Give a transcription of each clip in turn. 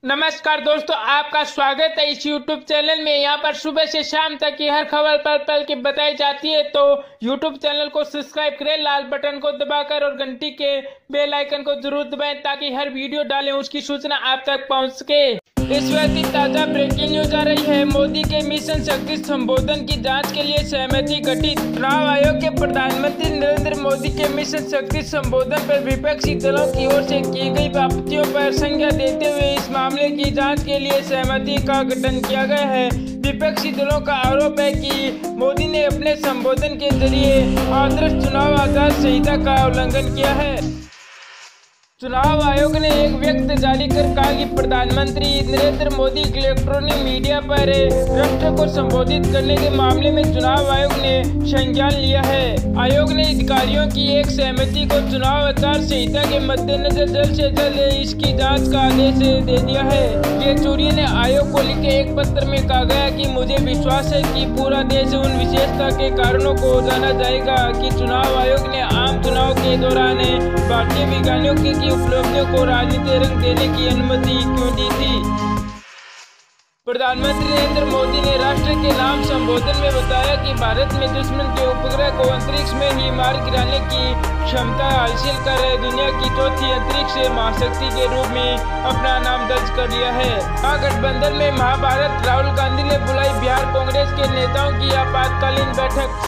नमस्कार दोस्तों, आपका स्वागत है इस YouTube चैनल में। यहाँ पर सुबह से शाम तक की हर खबर पल पल की बताई जाती है, तो YouTube चैनल को सब्सक्राइब करें लाल बटन को दबाकर और घंटी के बेल आइकन को जरूर दबाएं ताकि हर वीडियो डालें उसकी सूचना आप तक पहुँच सके। इस वक्त ताजा ब्रेकिंग न्यूज आ रही है। मोदी के मिशन शक्ति संबोधन की जांच के लिए सहमति घटित। चुनाव आयोग के प्रधानमंत्री नरेंद्र मोदी के मिशन शक्ति संबोधन पर विपक्षी दलों की ओर से की गई आपत्तियों पर संज्ञान देते हुए इस मामले की जांच के लिए सहमति का गठन किया गया है। विपक्षी दलों का आरोप है कि मोदी ने अपने संबोधन के जरिए आदर्श चुनाव आचार संहिता का उल्लंघन किया है। चुनाव आयोग ने एक व्यक्त जारी कर कहा कि प्रधानमंत्री नरेंद्र मोदी इलेक्ट्रॉनिक मीडिया पर राष्ट्र को संबोधित करने के मामले में चुनाव आयोग ने संज्ञान लिया है। आयोग ने अधिकारियों की एक सहमति को चुनाव आचार संहिता के मद्देनजर जल्द से जल्द इसकी जांच का आदेश दे दिया है। येचुरी ने आयोग को लिखे एक पत्र में कहा गया कि मुझे विश्वास है कि पूरा देश उन विशेषता के कारणों को जाना जाएगा कि चुनाव आयोग ने आम चुनाव के दौरान भारतीय वैज्ञानिकों की उपलब्धियों को राजनीतिक रंग देने की अनुमति क्यों दी थी। प्रधानमंत्री नरेंद्र मोदी ने राष्ट्र के नाम संबोधन में बताया कि भारत में दुश्मन के उपग्रह को अंतरिक्ष में ही मार गिराने की क्षमता हासिल कर दुनिया की चौथी अंतरिक्ष महाशक्ति के रूप में अपना नाम दर्ज कर लिया है। महागठबंधन में महाभारत राहुल गांधी ने बुलाई बिहार कांग्रेस के नेताओं की आपातकालीन बैठक।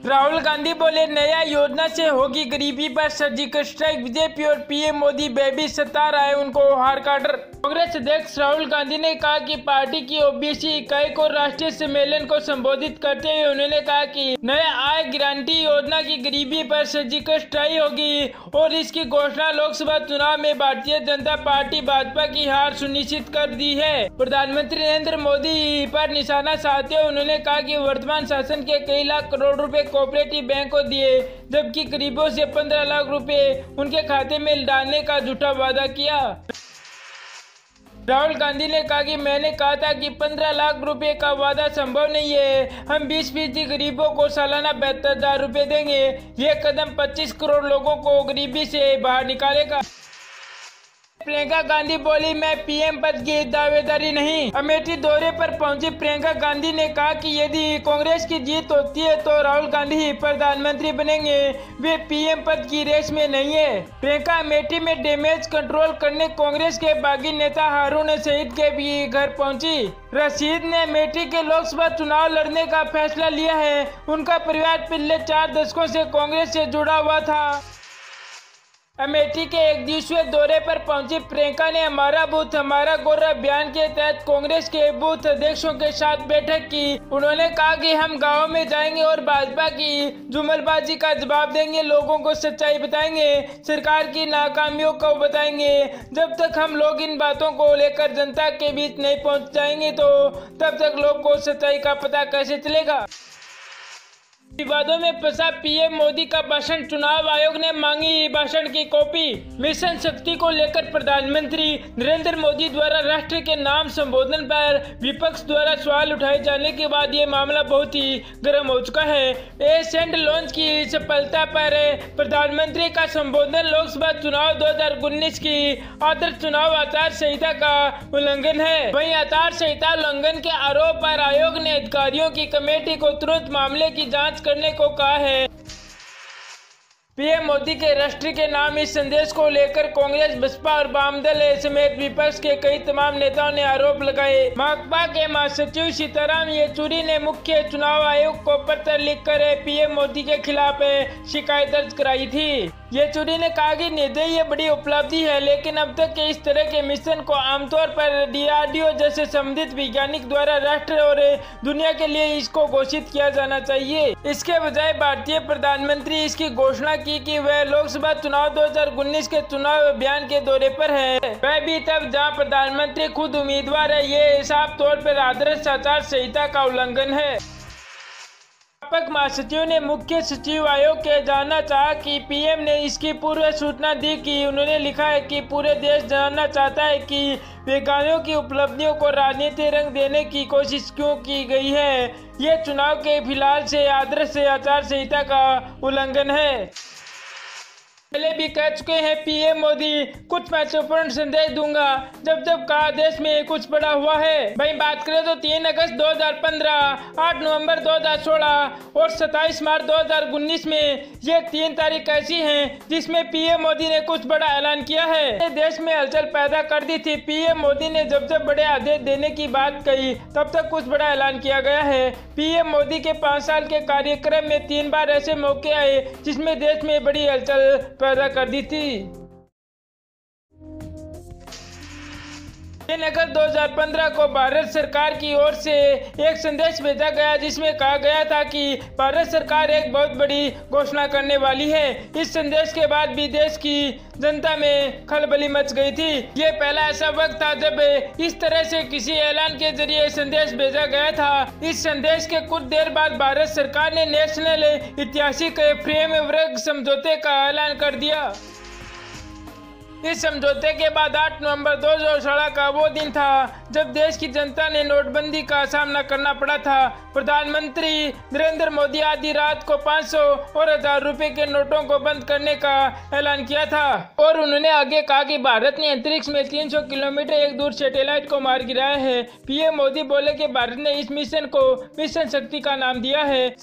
राहुल गांधी बोले, नया योजना से होगी गरीबी पर सर्जिकल स्ट्राइक। बीजेपी और पीएम मोदी बेबी सता रहा है उनको हार काटर। कांग्रेस अध्यक्ष राहुल गांधी ने कहा कि पार्टी की ओबीसी इकाई को राष्ट्रीय सम्मेलन को संबोधित करते हुए उन्होंने कहा कि नया आय गारंटी योजना की गरीबी पर सर्जिकल स्ट्राइक होगी और इसकी घोषणा लोकसभा चुनाव में भारतीय जनता पार्टी भाजपा की हार सुनिश्चित कर दी है। प्रधानमंत्री नरेंद्र मोदी पर निशाना साधते हुए उन्होंने कहा कि वर्तमान शासन के कई लाख करोड़ रुपए कोऑपरेटिव बैंक को दिए, जबकि गरीबों से 15 लाख रुपए उनके खाते में डालने का झूठा वादा किया। राहुल गांधी ने कहा कि मैंने कहा था कि 15 लाख रुपए का वादा संभव नहीं है। हम 20% गरीबों को सालाना 72,000 रुपए देंगे। ये कदम 25 करोड़ लोगों को गरीबी से बाहर निकालेगा। प्रियंका गांधी बोली, मैं पीएम पद की दावेदारी नहीं। अमेठी दौरे पर पहुंची प्रियंका गांधी ने कहा कि यदि कांग्रेस की जीत होती है तो राहुल गांधी प्रधानमंत्री बनेंगे, वे पीएम पद की रेस में नहीं है। प्रियंका अमेठी में डैमेज कंट्रोल करने कांग्रेस के बागी नेता हारून रशीद के भी घर पहुंची। रशीद ने अमेठी के लोकसभा चुनाव लड़ने का फैसला लिया है। उनका परिवार पिछले 4 दशकों से कांग्रेस से जुड़ा हुआ था। अमेठी के एक दिवसीय दौरे पर पहुंची प्रियंका ने हमारा बूथ हमारा गौरव अभियान के तहत कांग्रेस के बूथ अध्यक्षों के साथ बैठक की। उन्होंने कहा कि हम गांव में जाएंगे और भाजपा की जुमलबाजी का जवाब देंगे, लोगों को सच्चाई बताएंगे, सरकार की नाकामियों को बताएंगे। जब तक हम लोग इन बातों को लेकर जनता के बीच नहीं पहुँच जाएंगे तो तब तक लोग को सच्चाई का पता कैसे चलेगा। विवादों में फंसा पीएम मोदी का भाषण, चुनाव आयोग ने मांगी भाषण की कॉपी। मिशन शक्ति को लेकर प्रधानमंत्री नरेंद्र मोदी द्वारा राष्ट्र के नाम संबोधन पर विपक्ष द्वारा सवाल उठाए जाने के बाद ये मामला बहुत ही गर्म हो चुका है। एसेंड लॉन्च की सफलता पर प्रधानमंत्री का संबोधन लोकसभा चुनाव 2019 की आदर्श चुनाव आचार संहिता का उल्लंघन है। वहीं आचार संहिता उल्लंघन के आरोप पर आयोग ने अधिकारियों की कमेटी को तुरंत मामले की जाँच करने को कहा है। पीएम मोदी के राष्ट्र के नाम इस संदेश को लेकर कांग्रेस, बसपा और वामदल समेत विपक्ष के कई तमाम नेताओं ने आरोप लगाए। माकपा के महासचिव सीताराम येचुरी ने मुख्य चुनाव आयोग को पत्र लिखकर पीएम मोदी के खिलाफ शिकायत दर्ज कराई थी। येचुरी ने कहा कि निश्चय ये बड़ी उपलब्धि है, लेकिन अब तक के इस तरह के मिशन को आमतौर पर डीआरडीओ जैसे संबंधित वैज्ञानिक द्वारा राष्ट्र और दुनिया के लिए इसको घोषित किया जाना चाहिए। इसके बजाय भारतीय प्रधानमंत्री इसकी घोषणा की कि वह लोकसभा चुनाव 2019 के चुनाव अभियान के दौरे पर है, वह भी तब जहां प्रधानमंत्री खुद उम्मीदवार है। ये साफ तौर पर आदर्श आचार संहिता का उल्लंघन है। व्यापक महासचिव ने मुख्य सचिव आयोग के जानना चाहा कि पीएम ने इसकी पूर्व सूचना दी कि उन्होंने लिखा है कि पूरे देश जानना चाहता है कि वैज्ञानिकों की उपलब्धियों को राजनीतिक रंग देने की कोशिश क्यों की गई है। ये चुनाव के फिलहाल से आदर्श आचार संहिता का उल्लंघन है। पहले भी कह चुके हैं पीएम मोदी, कुछ महत्वपूर्ण संदेश दूंगा जब जब कहा देश में कुछ बड़ा हुआ है। वहीं बात करें तो 3 अगस्त 2015, 8 नवंबर 2016 और 27 मार्च 2019 में ये 3 तारीख ऐसी हैं जिसमें पीएम मोदी ने कुछ बड़ा ऐलान किया है। देश में हलचल पैदा कर दी थी। पीएम मोदी ने जब जब बड़े आदेश देने की बात कही तब तक कुछ बड़ा ऐलान किया गया है। पीएम मोदी के 5 साल के कार्यक्रम में 3 बार ऐसे मौके आए जिसमें देश में बड़ी हलचल पैदा कर दी थी। 3 अगस्त 2015 को भारत सरकार की ओर से एक संदेश भेजा गया जिसमें कहा गया था कि भारत सरकार एक बहुत बड़ी घोषणा करने वाली है। इस संदेश के बाद भी देश की जनता में खलबली मच गई थी। ये पहला ऐसा वक्त था जब इस तरह से किसी ऐलान के जरिए संदेश भेजा गया था। इस संदेश के कुछ देर बाद भारत सरकार ने नेशनल ऐतिहासिक फ्रेमवर्क समझौते का ऐलान कर दिया। इस समझौते के बाद 8 नवंबर 2016 का वो दिन था जब देश की जनता ने नोटबंदी का सामना करना पड़ा था। प्रधानमंत्री नरेंद्र मोदी आधी रात को 500 और 1000 रुपए के नोटों को बंद करने का ऐलान किया था और उन्होंने आगे कहा कि भारत ने अंतरिक्ष में 300 किलोमीटर एक दूर सैटेलाइट को मार गिराया है। पीएम मोदी बोले कि भारत ने इस मिशन को मिशन शक्ति का नाम दिया है।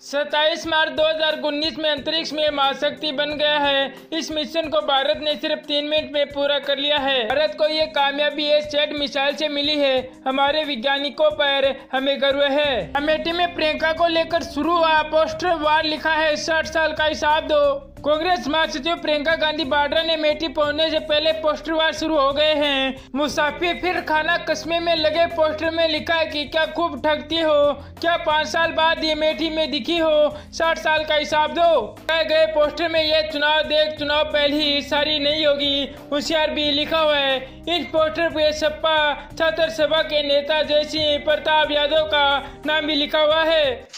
27 मार्च 2019 में अंतरिक्ष में महाशक्ति बन गया है। इस मिशन को भारत ने सिर्फ 3 मिनट में पूरा कर लिया है। भारत को ये कामयाबी एसैट मिसाइल से मिली है। हमारे वैज्ञानिकों पर हमें गर्व है। अमेठी में प्रियंका को लेकर शुरू हुआ पोस्टर वार, लिखा है 60 साल का हिसाब दो। कांग्रेस महासचिव प्रियंका गांधी वाड्रा ने अमेठी पहुंचने से पहले पोस्टर वार शुरू हो गए हैं। मुसाफिर फिर खाना कस्मे में लगे पोस्टर में लिखा है कि क्या खूब ठगती हो, क्या 5 साल बाद ये अमेठी में दिखी हो, 60 साल का हिसाब दो। कहे गए पोस्टर में ये चुनाव देख, चुनाव पहली सारी नहीं होगी, होशियार भी लिखा हुआ है। इस पोस्टर पे सपा छात्र सभा के नेता जयसिंह प्रताप यादव का नाम भी लिखा हुआ है।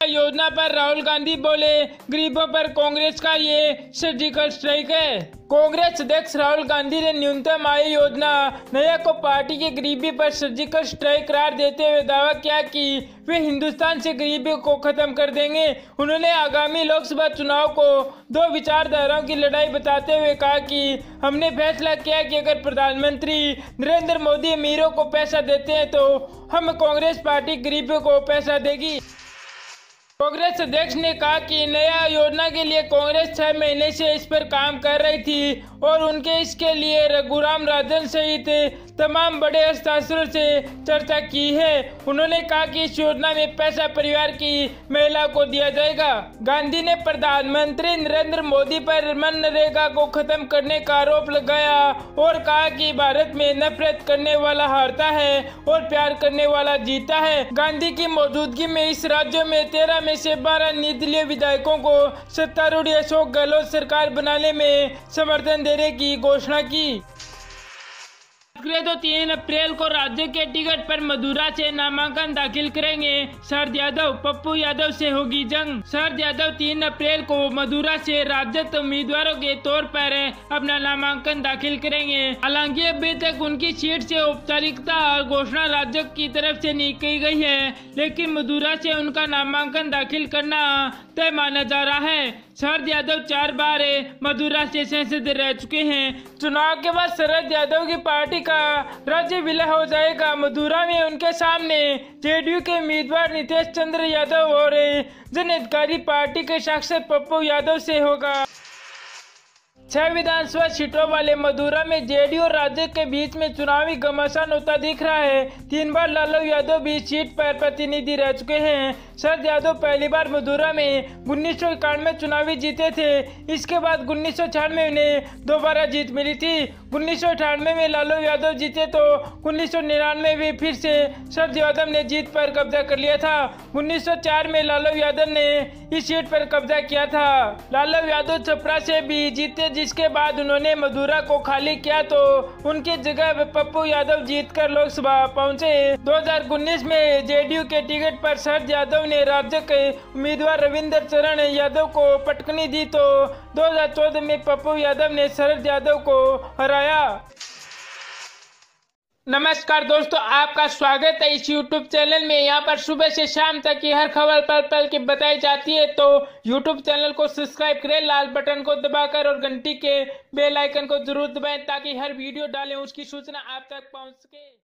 योजना पर राहुल गांधी बोले गरीबों पर कांग्रेस का ये सर्जिकल स्ट्राइक है। कांग्रेस अध्यक्ष राहुल गांधी ने न्यूनतम आय योजना नया को पार्टी की गरीबी पर सर्जिकल स्ट्राइक करार देते हुए दावा किया कि वे हिंदुस्तान से गरीबी को खत्म कर देंगे। उन्होंने आगामी लोकसभा चुनाव को 2 विचारधाराओं की लड़ाई बताते हुए कहा कि हमने फैसला किया कि अगर प्रधानमंत्री नरेंद्र मोदी अमीरों को पैसा देते हैं तो हम कांग्रेस पार्टी गरीबों को पैसा देगी। कांग्रेस अध्यक्ष ने कहा कि नया योजना के लिए कांग्रेस 6 महीने से इस पर काम कर रही थी और उनके इसके लिए रघुराम राजन सहित तमाम बड़े हस्ताक्षरों से चर्चा की है। उन्होंने कहा कि इस योजना में पैसा परिवार की महिला को दिया जाएगा। गांधी ने प्रधानमंत्री नरेंद्र मोदी पर मनरेगा को खत्म करने का आरोप लगाया और कहा कि भारत में नफरत करने वाला हारता है और प्यार करने वाला जीता है। गांधी की मौजूदगी में इस राज्य में 13 में से 12 निर्दलीय विधायकों को सत्तारूढ़ अशोक गहलोत सरकार बनाने में समर्थन देने की घोषणा की। तो 3 अप्रैल को राज्य के टिकट पर मथुरा से नामांकन दाखिल करेंगे शरद यादव। पप्पू यादव से होगी जंग। शरद यादव 3 अप्रैल को मथुरा से राजद उम्मीदवारों के तौर पर अपना नामांकन दाखिल करेंगे। हालांकि अभी तक उनकी सीट से औपचारिकता घोषणा राज्य की तरफ से नहीं की गई है, लेकिन मथुरा से उनका नामांकन दाखिल करना तय माना जा रहा है। शरद यादव 4 बार मथुरा से सांसद रह चुके हैं। चुनाव के बाद शरद यादव की पार्टी का राज्य विलय हो जाएगा। मथुरा में उनके सामने जेडीयू के उम्मीदवार नीतीश चंद्र यादव और जन अधिकारी पार्टी के सांसद पप्पू यादव से होगा। 6 विधानसभा सीटों वाले मथुरा में जेडीयू और राजद के बीच में चुनावी घमासान होता दिख रहा है। 3 बार लालू यादव भी सीट पर प्रतिनिधि रह चुके हैं। शरद यादव पहली बार मथुरा में 1991 में चुनावी जीते थे। इसके बाद 1996 में उन्हें दोबारा जीत मिली थी। 1998 में लालू यादव जीते तो 1999 में फिर से शरद यादव ने जीत पर कब्जा कर लिया था। 1904 में लालू यादव ने इस सीट पर कब्जा किया था। लालू यादव छपरा से भी जीते, जिसके बाद उन्होंने मथुरा को खाली किया तो उनकी जगह पप्पू यादव जीतकर लोकसभा पहुंचे। 2019 में जेडीयू के टिकट पर शरद यादव ने राज्य के उम्मीदवार रविंद्र चरण यादव को पटकनी दी तो 2014 में पप्पू यादव ने शरद यादव को हराया। नमस्कार दोस्तों, आपका स्वागत है इस YouTube चैनल में। यहाँ पर सुबह से शाम तक की हर खबर पल पल की बताई जाती है, तो YouTube चैनल को सब्सक्राइब करें लाल बटन को दबाकर और घंटी के बेल आइकन को जरूर दबाएं ताकि हर वीडियो डालें उसकी सूचना आप तक पहुंच सके।